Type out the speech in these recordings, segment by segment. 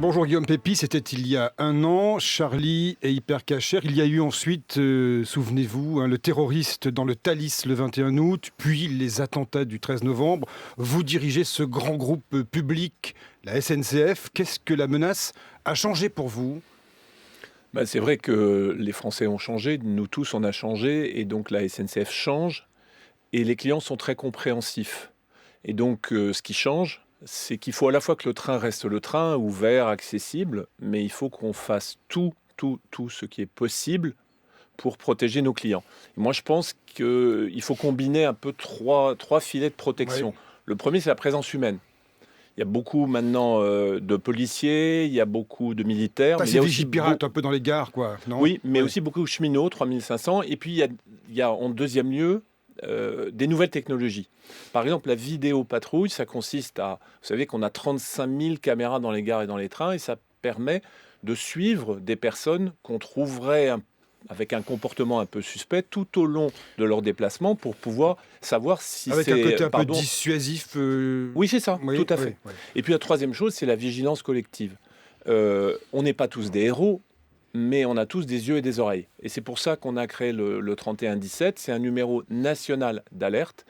Bonjour Guillaume Pépi, c'était il y a un an, Charlie et Hypercacher. Il y a eu ensuite, souvenez-vous, le terroriste dans le Thalys le 21 août, puis les attentats du 13 novembre. Vous dirigez ce grand groupe public, la SNCF. Qu'est-ce que la menace a changé pour vous ? C'est vrai que les Français ont changé, nous tous on a changé, et donc la SNCF change, et les clients sont très compréhensifs. Et donc ce qui change, c'est qu'il faut à la fois que le train reste le train, ouvert, accessible, mais il faut qu'on fasse tout ce qui est possible pour protéger nos clients. Et moi je pense qu'il faut combiner un peu trois filets de protection. Oui. Le premier, c'est la présence humaine. Il y a beaucoup maintenant de policiers, il y a beaucoup de militaires. Ça, Mais il c'est y a Vigipirate un peu dans les gares, quoi, non ? Oui, mais Ouais. aussi beaucoup de cheminots, 3500. Et puis, il y a en deuxième lieu des nouvelles technologies. Par exemple, la vidéo-patrouille, ça consiste à... Vous savez qu'on a 35 000 caméras dans les gares et dans les trains, et ça permet de suivre des personnes qu'on trouverait avec un comportement un peu suspect tout au long de leur déplacement pour pouvoir savoir si Avec c'est... un côté un peu dissuasif. Oui, c'est ça, Oui, tout à fait. oui, oui. Et puis la troisième chose, c'est la vigilance collective. On n'est pas tous des héros, mais on a tous des yeux et des oreilles. Et c'est pour ça qu'on a créé le 3117. C'est un numéro national d'alerte.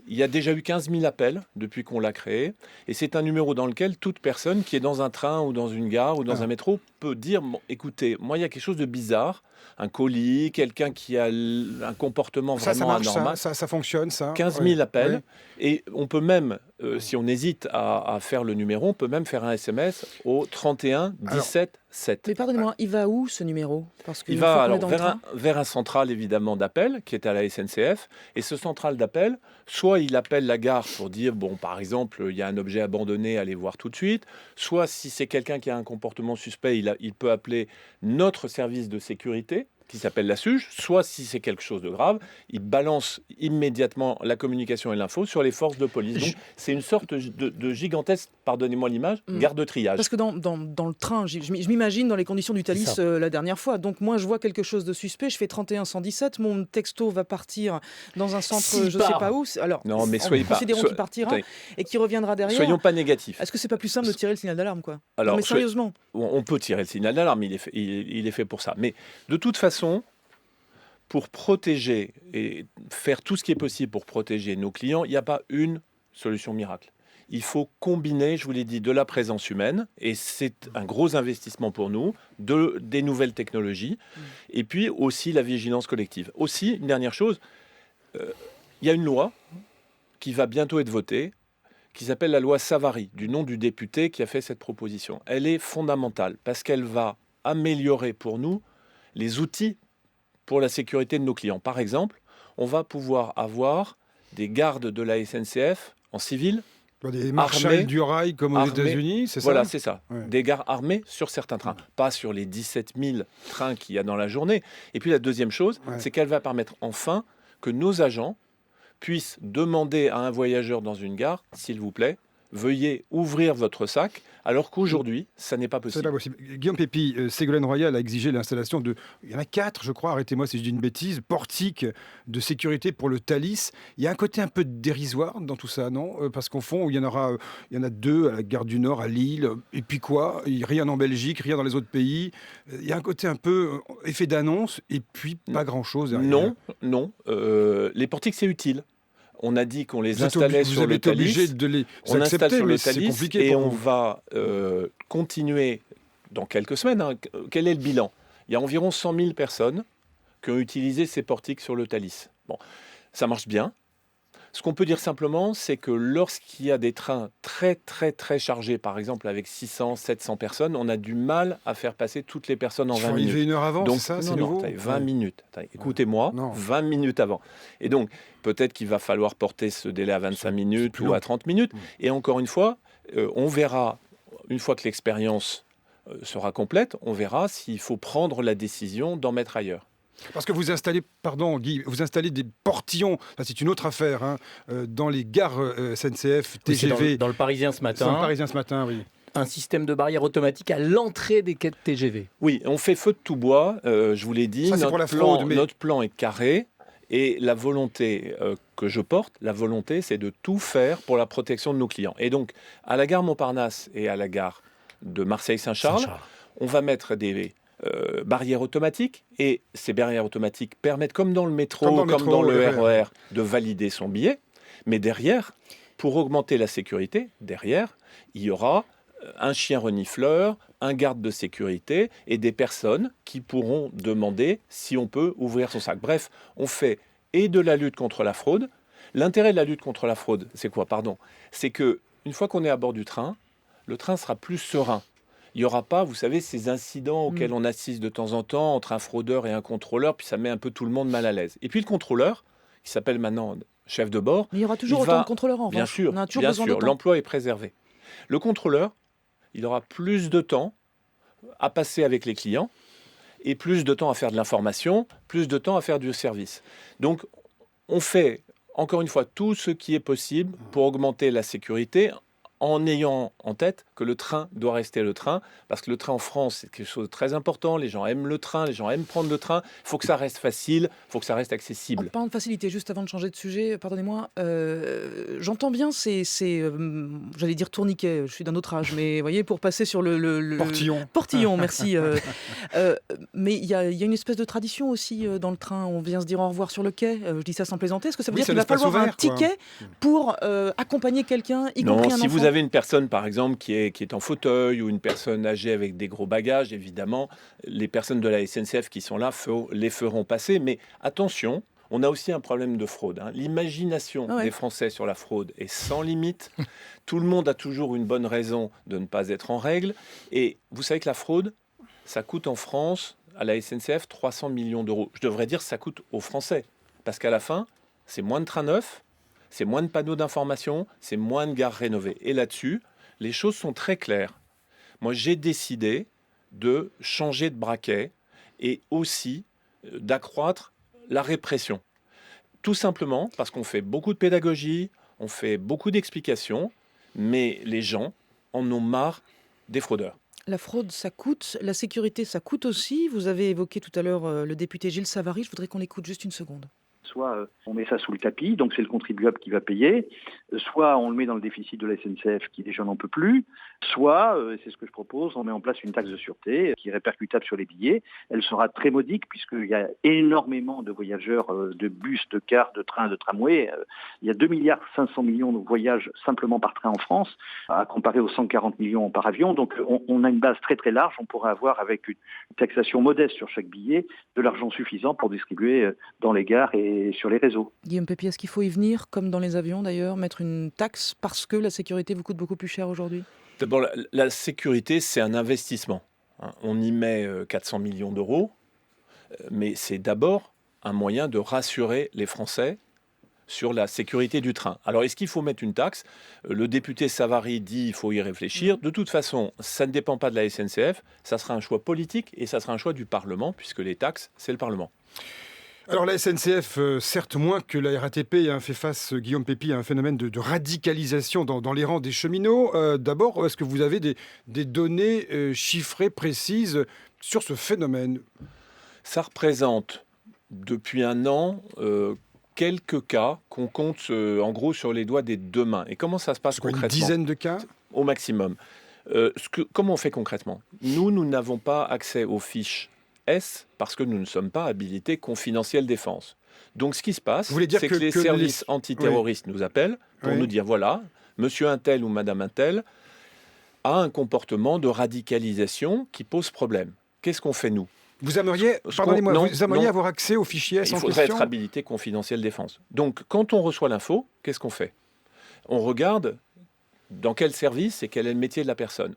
Il y a déjà eu 15 000 appels depuis qu'on l'a créé. Et c'est un numéro dans lequel toute personne qui est dans un train ou dans une gare ou dans un métro peut dire bon, écoutez, moi, il y a quelque chose de bizarre. Un colis, quelqu'un qui a un comportement Ça vraiment marche, anormal. ça fonctionne, ça. 15 000 Ouais. appels. Ouais. Et on peut même, si on hésite à faire le numéro, on peut même faire un SMS au 31 17 7. Mais pardonnez-moi, il va où ce numéro? Parce Il qu'une va fois qu'on est alors dans le train, vers un central évidemment d'appel qui est à la SNCF. Et ce central d'appel, soit il appelle la gare pour dire, bon, par exemple, il y a un objet abandonné, allez voir tout de suite. Soit si c'est quelqu'un qui a un comportement suspect, il peut appeler notre service de sécurité qui s'appelle la SUGE, soit si c'est quelque chose de grave, il balance immédiatement la communication et l'info sur les forces de police. Donc c'est une sorte de gigantesque, pardonnez-moi l'image, gare de triage. parce que dans le train, je m'imagine dans les conditions du Thalys la dernière fois. Donc moi, je vois quelque chose de suspect, je fais 31 117, mon texto va partir dans un centre, je ne sais pas où. Alors, Non, mais soyez pas... considérons qu'il partira et qu'il reviendra derrière. Soyons pas négatifs. Est-ce que c'est pas plus simple de tirer le signal d'alarme, quoi? Alors, non, mais sérieusement. On peut tirer le signal d'alarme, il est fait pour ça. Mais de toute façon, pour protéger et faire tout ce qui est possible pour protéger nos clients, il n'y a pas une solution miracle. Il faut combiner, je vous l'ai dit, de la présence humaine, et c'est un gros investissement pour nous, des nouvelles technologies, et puis aussi la vigilance collective. Aussi, une dernière chose, il y a une loi qui va bientôt être votée, qui s'appelle la loi Savary, du nom du député qui a fait cette proposition. Elle est fondamentale, parce qu'elle va améliorer pour nous les outils pour la sécurité de nos clients. Par exemple, on va pouvoir avoir des gardes de la SNCF en civil, Des marshals du rail comme aux États-Unis, c'est ça? Voilà, c'est ça. Ouais. Des gardes armés sur certains trains, pas sur les 17 000 trains qu'il y a dans la journée. Et puis la deuxième chose, c'est qu'elle va permettre enfin que nos agents puissent demander à un voyageur dans une gare, s'il vous plaît, veuillez ouvrir votre sac, alors qu'aujourd'hui, ça n'est pas possible. C'est pas possible. Guillaume Pépi, Ségolène Royal a exigé l'installation de, il y en a 4, je crois, arrêtez-moi si je dis une bêtise, portiques de sécurité pour le Thalys. Il y a un côté un peu dérisoire dans tout ça, non? Parce qu'au fond, il y en a 2 à la gare du Nord, à Lille, et puis quoi? Rien en Belgique, rien dans les autres pays. Il y a un côté un peu effet d'annonce, et puis pas grand-chose derrière. Non. Les portiques, c'est utile. On a dit qu'on les installait sur le Thalys. De les on installe sur le c'est Thalys compliqué et pour on vous. va continuer dans quelques semaines. Quel est le bilan? Il y a environ 100 000 personnes qui ont utilisé ces portiques sur le Thalys. Bon, ça marche bien. Ce qu'on peut dire simplement, c'est que lorsqu'il y a des trains très chargés, par exemple avec 600, 700 personnes, on a du mal à faire passer toutes les personnes en 20 minutes. Il faut arriver une heure avant, Donc, c'est ça? C'est non, nouveau? 20 minutes. Écoutez-moi, Non. 20 minutes avant. Et donc, peut-être qu'il va falloir porter ce délai à 25 minutes ou à 30 minutes. Et encore une fois, on verra, une fois que l'expérience sera complète, on verra s'il faut prendre la décision d'en mettre ailleurs. Parce que vous installez, pardon Guy, vous installez des portillons, ça c'est une autre affaire, dans les gares SNCF, TGV. Oui, dans le Parisien ce matin. Dans le Parisien ce matin, oui. Un système de barrière automatique à l'entrée des quais de TGV. Oui, on fait feu de tout bois, je vous l'ai dit. Ça, c'est pour la fraude, mais... Notre plan est carré. Et la volonté que je porte, c'est de tout faire pour la protection de nos clients. Et donc, à la gare Montparnasse et à la gare de Marseille-Saint-Charles. On va mettre des barrières automatiques, et ces barrières automatiques permettent, comme dans le métro, comme dans le RER, de valider son billet. Mais derrière, pour augmenter la sécurité, il y aura un chien renifleur, un garde de sécurité et des personnes qui pourront demander si on peut ouvrir son sac. Bref, on fait et de la lutte contre la fraude. L'intérêt de la lutte contre la fraude, c'est quoi ? C'est que une fois qu'on est à bord du train, le train sera plus serein. Il n'y aura pas, vous savez, ces incidents auxquels on assiste de temps en temps entre un fraudeur et un contrôleur, puis ça met un peu tout le monde mal à l'aise. Et puis le contrôleur, qui s'appelle maintenant chef de bord... Mais il y aura toujours autant de contrôleurs en Bien revanche. sûr, On a toujours besoin d'autant. l'emploi est préservé. Le contrôleur, il aura plus de temps à passer avec les clients et plus de temps à faire de l'information, plus de temps à faire du service. Donc, on fait, encore une fois, tout ce qui est possible pour augmenter la sécurité en ayant en tête que le train doit rester le train, parce que le train en France, c'est quelque chose de très important. Les gens aiment le train, les gens aiment prendre le train. Il faut que ça reste facile, il faut que ça reste accessible. En parlant de facilité, juste avant de changer de sujet, pardonnez-moi, j'entends bien j'allais dire tourniquet, je suis d'un autre âge, mais vous voyez, pour passer sur le Portillon. Portillon, merci. Mais il y a une espèce de tradition aussi dans le train. On vient se dire au revoir sur le quai. Je dis ça sans plaisanter. Est-ce que ça veut dire qu'il va falloir un ticket pour accompagner quelqu'un, y compris un enfant ? Si vous avez une personne, par exemple, qui est en fauteuil ou une personne âgée avec des gros bagages, évidemment, les personnes de la SNCF qui sont là les feront passer. Mais attention, on a aussi un problème de fraude. L'imagination des Français sur la fraude est sans limite. Tout le monde a toujours une bonne raison de ne pas être en règle. Et vous savez que la fraude, ça coûte en France, à la SNCF, 300 millions d'euros. Je devrais dire que ça coûte aux Français. Parce qu'à la fin, c'est moins de trains neufs, c'est moins de panneaux d'information, c'est moins de gares rénovées. Et là-dessus, les choses sont très claires. Moi, j'ai décidé de changer de braquet et aussi d'accroître la répression. Tout simplement parce qu'on fait beaucoup de pédagogie, on fait beaucoup d'explications, mais les gens en ont marre des fraudeurs. La fraude, ça coûte. La sécurité, ça coûte aussi. Vous avez évoqué tout à l'heure le député Gilles Savary. Je voudrais qu'on l'écoute juste une seconde. Soit on met ça sous le tapis, donc c'est le contribuable qui va payer, soit on le met dans le déficit de la SNCF qui déjà n'en peut plus, soit, c'est ce que je propose, on met en place une taxe de sûreté qui est répercutable sur les billets. Elle sera très modique puisqu'il y a énormément de voyageurs de bus, de cars, de trains, de tramways. Il y a 2,5 milliards de voyages simplement par train en France, à comparer aux 140 millions par avion. Donc on a une base très très large. On pourrait avoir, avec une taxation modeste sur chaque billet, de l'argent suffisant pour distribuer dans les gares et sur les réseaux. Guillaume Pépi, est-ce qu'il faut y venir, comme dans les avions d'ailleurs, mettre une taxe parce que la sécurité vous coûte beaucoup plus cher aujourd'hui ? D'abord, la sécurité, c'est un investissement. On y met 400 millions d'euros, mais c'est d'abord un moyen de rassurer les Français sur la sécurité du train. Alors, est-ce qu'il faut mettre une taxe ? Le député Savary dit qu'il faut y réfléchir. De toute façon, ça ne dépend pas de la SNCF, ça sera un choix politique et ça sera un choix du Parlement, puisque les taxes, c'est le Parlement. Alors la SNCF, certes moins que la RATP, fait face, Guillaume Pépi, à un phénomène de radicalisation dans les rangs des cheminots. D'abord, est-ce que vous avez des données chiffrées, précises sur ce phénomène ? Ça représente, depuis un an, quelques cas qu'on compte en gros sur les doigts des deux mains. Et comment ça se passe concrètement ? Une dizaine de cas ? Au maximum. Comment on fait concrètement ? Nous n'avons pas accès aux fiches S parce que nous ne sommes pas habilités confidentiel défense. Donc ce qui se passe, c'est que les services antiterroristes nous appellent pour nous dire voilà, monsieur un tel ou madame un tel a un comportement de radicalisation qui pose problème. Qu'est-ce qu'on fait nous ? Vous aimeriez, avoir accès aux fichiers S en question ? Il faudrait être habilité confidentiel défense. Donc quand on reçoit l'info, qu'est-ce qu'on fait ? On regarde dans quel service et quel est le métier de la personne.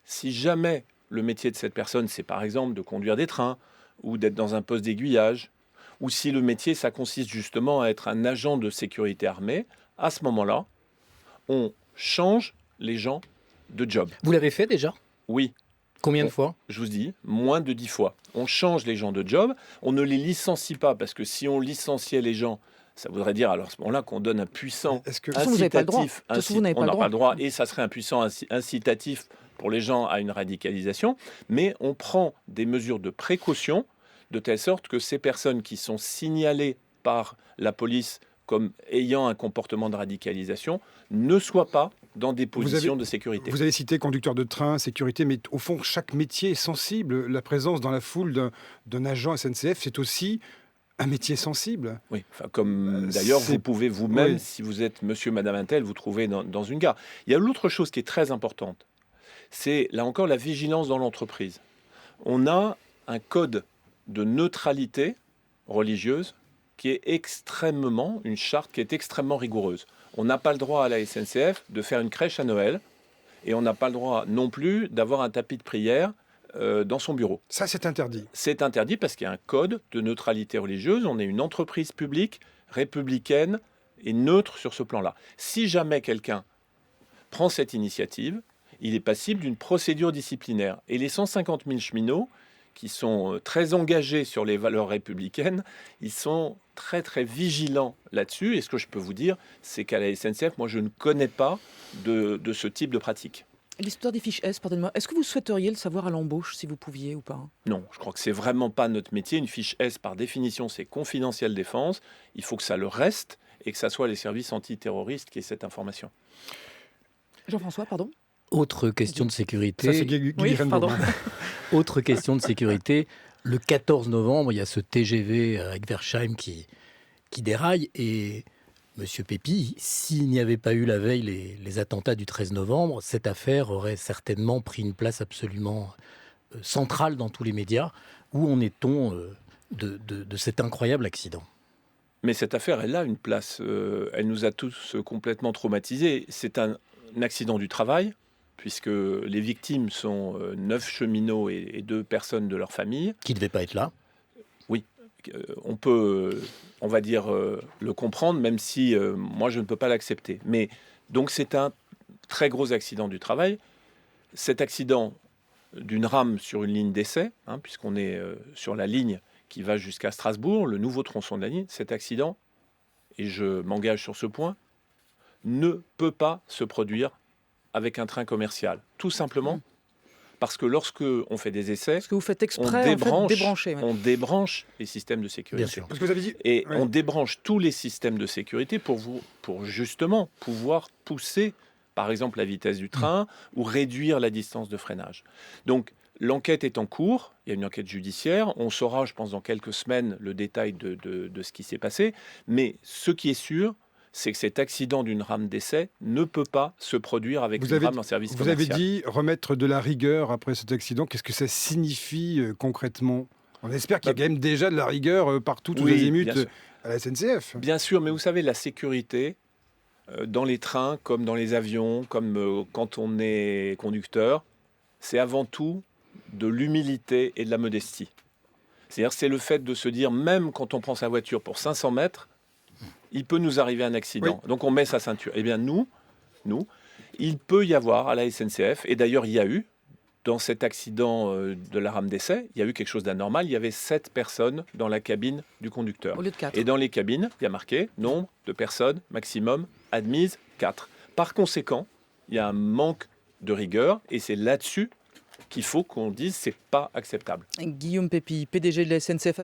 Si jamais le métier de cette personne, c'est par exemple de conduire des trains ou d'être dans un poste d'aiguillage, ou si le métier, ça consiste justement à être un agent de sécurité armée, à ce moment-là, on change les gens de job. Vous l'avez fait déjà ? Oui. Combien de fois ? Je vous dis, moins de 10 fois. On change les gens de job, on ne les licencie pas, parce que si on licenciait les gens, ça voudrait dire alors à ce moment-là qu'on donne un puissant incitatif. Vous n'avez pas le droit. Et ça serait un puissant incitatif pour les gens à une radicalisation, mais on prend des mesures de précaution de telle sorte que ces personnes qui sont signalées par la police comme ayant un comportement de radicalisation ne soient pas dans des positions de sécurité. Vous avez cité conducteur de train, sécurité, mais au fond, chaque métier est sensible. La présence dans la foule d'un agent SNCF, c'est aussi un métier sensible. Oui, enfin, comme d'ailleurs vous pouvez vous-même, si vous êtes monsieur, madame Intel, vous trouver dans une gare. Il y a l'autre chose qui est très importante, c'est là encore la vigilance dans l'entreprise. On a un code de neutralité religieuse qui est une charte qui est extrêmement rigoureuse. On n'a pas le droit à la SNCF de faire une crèche à Noël et on n'a pas le droit non plus d'avoir un tapis de prière dans son bureau. Ça, c'est interdit. C'est interdit parce qu'il y a un code de neutralité religieuse. On est une entreprise publique, républicaine et neutre sur ce plan-là. Si jamais quelqu'un prend cette initiative, il est passible d'une procédure disciplinaire. Et les 150 000 cheminots, qui sont très engagés sur les valeurs républicaines, ils sont très très vigilants là-dessus. Et ce que je peux vous dire, c'est qu'à la SNCF, moi je ne connais pas de ce type de pratique. L'histoire des fiches S, pardonnez-moi, est-ce que vous souhaiteriez le savoir à l'embauche, si vous pouviez ou pas ? Non, je crois que c'est vraiment pas notre métier. Une fiche S, par définition, c'est confidentiel défense. Il faut que ça le reste et que ça soit les services antiterroristes qui aient cette information. Jean-François, pardon ? Autre question de sécurité. Ça, c'est Oui, pardon. Autre question de sécurité. Le 14 novembre, il y a ce TGV avec Versheim qui déraille. Et Monsieur Pépi, s'il n'y avait pas eu la veille les attentats du 13 novembre, cette affaire aurait certainement pris une place absolument centrale dans tous les médias. Où en est-on de cet incroyable accident ? Mais cette affaire, elle a une place. Elle nous a tous complètement traumatisés. C'est un accident du travail, puisque les victimes sont 9 cheminots et 2 personnes de leur famille. Qui ne devaient pas être là. Oui, on peut, on va dire, le comprendre, même si moi, je ne peux pas l'accepter. Mais donc, c'est un très gros accident du travail. Cet accident d'une rame sur une ligne d'essai, puisqu'on est sur la ligne qui va jusqu'à Strasbourg, le nouveau tronçon de la ligne, cet accident, et je m'engage sur ce point, ne peut pas se produire avec un train commercial. Tout simplement parce que lorsque on fait des essais, parce que vous faites exprès, débrancher. On débranche les systèmes de sécurité. Bien sûr. Parce que vous avez dit... Et on débranche tous les systèmes de sécurité pour justement pouvoir pousser, par exemple, la vitesse du train ou réduire la distance de freinage. Donc, l'enquête est en cours, il y a une enquête judiciaire, on saura, je pense, dans quelques semaines, le détail de ce qui s'est passé, mais ce qui est sûr, c'est que cet accident d'une rame d'essai ne peut pas se produire avec une rame en service commercial. Vous avez dit remettre de la rigueur après cet accident. Qu'est-ce que ça signifie concrètement ? On espère qu'il y a quand même déjà de la rigueur partout, tous azimuts, à la SNCF. Bien sûr, mais vous savez, la sécurité, dans les trains, comme dans les avions, comme quand on est conducteur, c'est avant tout de l'humilité et de la modestie. C'est-à-dire, c'est le fait de se dire, même quand on prend sa voiture pour 500 mètres, il peut nous arriver un accident. Oui. Donc on met sa ceinture. Eh bien nous, il peut y avoir à la SNCF, et d'ailleurs il y a eu, dans cet accident de la rame d'essai, il y a eu quelque chose d'anormal. Il y avait 7 personnes dans la cabine du conducteur. Au lieu de 4. Et dans les cabines, il y a marqué nombre de personnes maximum admises 4. Par conséquent, il y a un manque de rigueur, et c'est là-dessus qu'il faut qu'on dise c'est pas acceptable. Guillaume Pépi, PDG de la SNCF.